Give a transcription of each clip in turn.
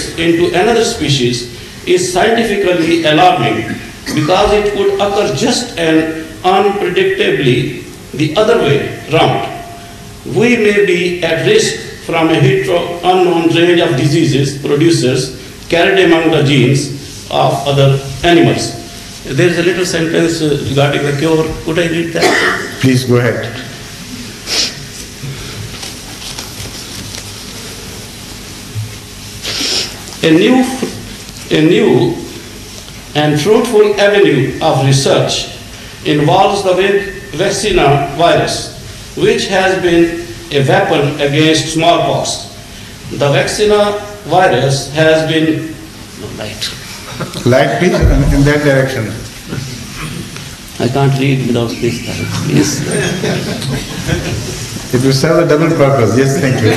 mutates into another species is scientifically alarming because it could occur just and unpredictably the other way round. We may be at risk from a unknown range of diseases producers carried among the genes of other animals. There is a little sentence regarding the cure. Could I read that? Please go ahead. A new and fruitful avenue of research involves the vaccinia virus, which has been a weapon against smallpox. The vaccinia virus has been Light, please, in that direction. I can't read without this, please. It will serve a double purpose. Yes, thank you.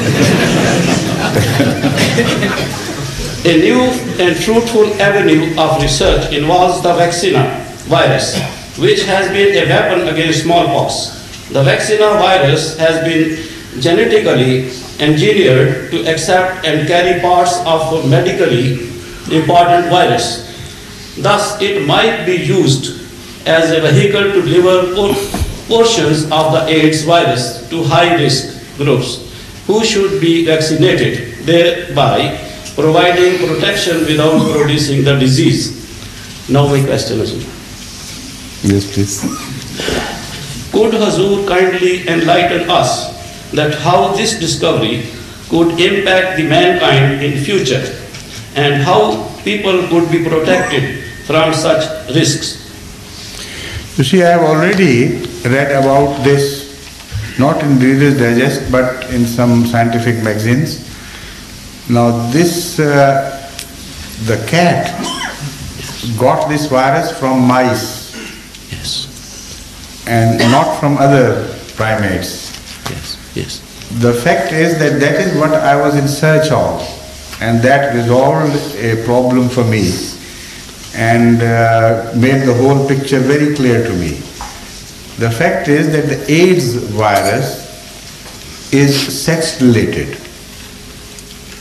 A new and fruitful avenue of research involves the vaccinia virus, which has been a weapon against smallpox. The vaccinia virus has been genetically engineered to accept and carry parts of a medically important virus. Thus, it might be used as a vehicle to deliver portions of the AIDS virus to high-risk groups who should be vaccinated, thereby providing protection without producing the disease. Now my question is, yes, please. Could Hazur kindly enlighten us that how this discovery could impact the mankind in future and how people could be protected from such risks? You see, I have already read about this, not in Reader's Digest, but in some scientific magazines. Now this, the cat got this virus from mice. Yes. And not from other primates. Yes. Yes. The fact is that that is what I was in search of, and that resolved a problem for me and made the whole picture very clear to me. The fact is that the AIDS virus is sex-related.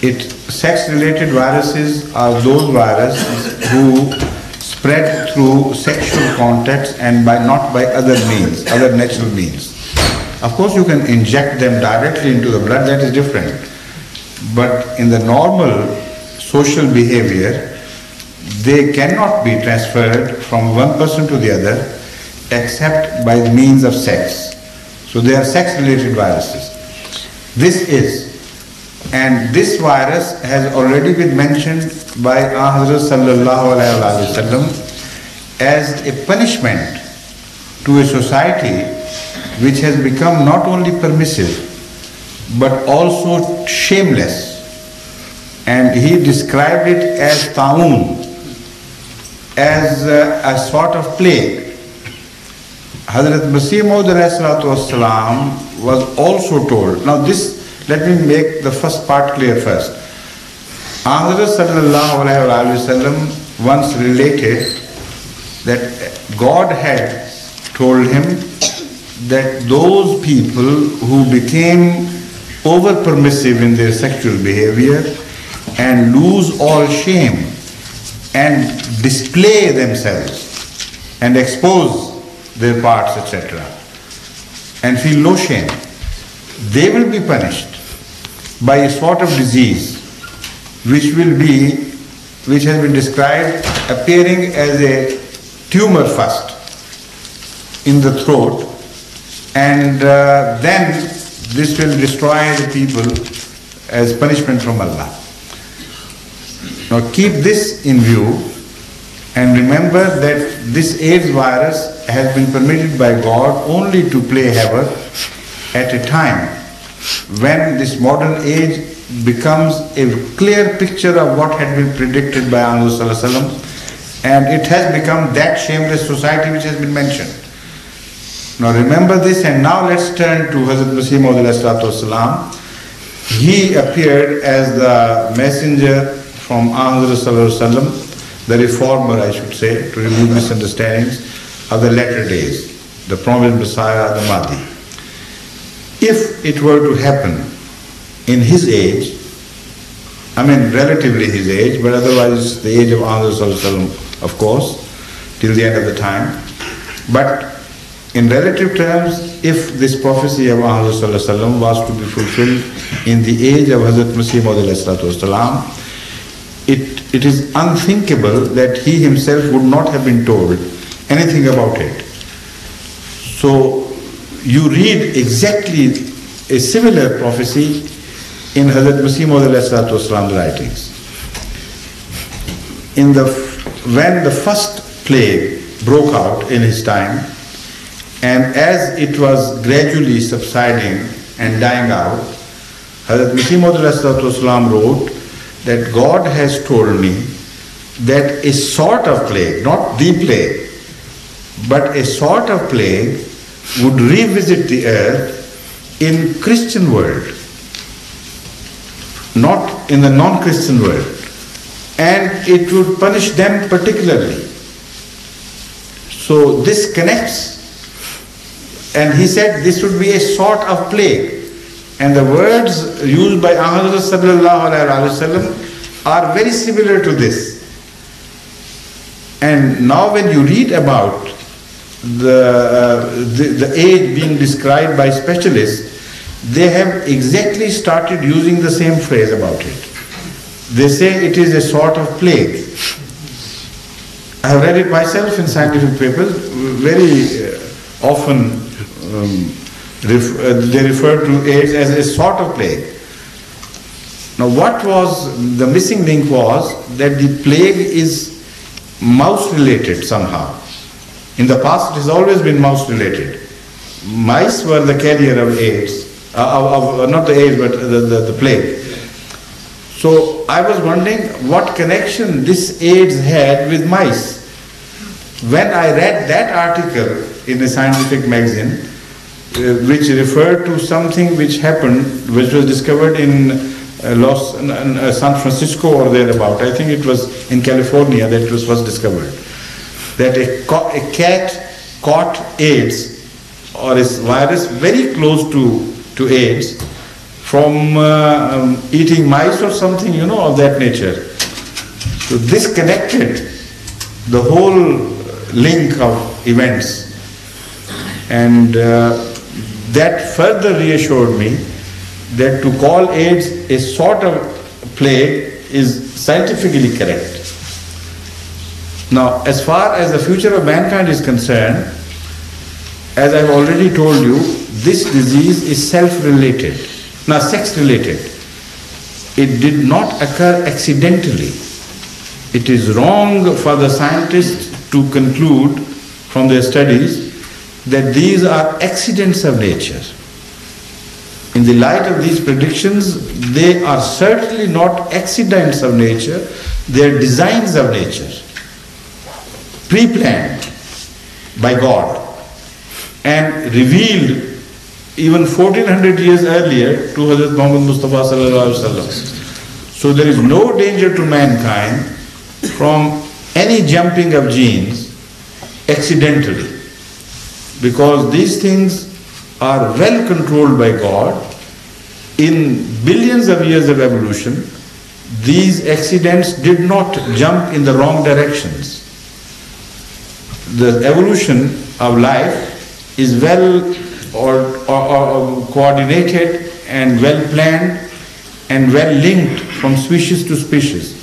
Sex-related viruses are those viruses who spread through sexual contacts and not by other means, other natural means. Of course, you can inject them directly into the blood, that is different. But in the normal social behavior, they cannot be transferred from one person to the other except by means of sex. So they are sex-related viruses. This is. And this virus has already been mentioned by Hazrat Sallallahu Alaihi Wasallam as a punishment to a society which has become not only permissive but also shameless. And he described it as ta'un, as a sort of plague. Hazrat Masih Maud was also told. Now this, let me make the first part clear first. Hazrat Sallallahu Alaihi Wasallam once related that God had told him that those people who became over permissive in their sexual behavior and lose all shame and display themselves and expose their parts, etc., and feel no shame, they will be punished by a sort of disease which has been described appearing as a tumor first in the throat, and then this will destroy the people as punishment from Allah. Now keep this in view and remember that this AIDS virus has been permitted by God only to play havoc at a time when this modern age becomes a clear picture of what had been predicted by Anwar Sallallahu Alaihi Wasallam, and it has become that shameless society which has been mentioned. Now remember this, and now let's turn to Hazrat Masih Maud Wasallam. He appeared as the messenger from Anwar Sallallahu Alaihi Wasallam, the reformer, I should say, to remove misunderstandings of the latter days, the promised Messiah, the Mahdi. If it were to happen in his age, I mean relatively his age, but otherwise the age of Ahmad, of course, till the end of the time. But in relative terms, if this prophecy of Ahmad was to be fulfilled in the age of Hazrat Masih Maud, it is unthinkable that he himself would not have been told anything about it. So you read exactly a similar prophecy in Hazrat Masih Maud writings. When the first plague broke out in his time, and as it was gradually subsiding and dying out, Hazrat Masih Maud wrote that God has told me that a sort of plague, not the plague, but a sort of plague would revisit the earth in Christian world, not in the non-Christian world, and it would punish them particularly. So this connects, and he said this would be a sort of plague. And the words used by Ahmad sallallahu alaihi wasallam are very similar to this. And now when you read about the age being described by specialists, they have exactly started using the same phrase about it. They say it is a sort of plague. I have read it myself in scientific papers. Very often they refer to AIDS as a sort of plague. Now what was the missing link was that the plague is mouse related somehow. In the past it has always been mouse related. Mice were the carrier of AIDS, not the AIDS but the plague. So I was wondering what connection this AIDS had with mice. When I read that article in a scientific magazine, which referred to something which happened, which was discovered in San Francisco or thereabout. I think it was in California that it was first discovered. That a cat caught AIDS or a virus very close to AIDS from eating mice or something, of that nature. So this connected the whole link of events, and that further reassured me that to call AIDS a sort of plague is scientifically correct. Now, as far as the future of mankind is concerned, as I've already told you, this disease is self-related, sex-related. It did not occur accidentally. It is wrong for the scientists to conclude from their studies that these are accidents of nature. In the light of these predictions, they are certainly not accidents of nature, they are designs of nature, pre-planned by God and revealed even 1400 years earlier to Hazrat Muhammad Mustafa sallallahu alaihi wasallam. So there is no danger to mankind from any jumping of genes accidentally, because these things are well controlled by God. In billions of years of evolution, these accidents did not jump in the wrong directions. The evolution of life is well or coordinated and well planned and well linked from species to species.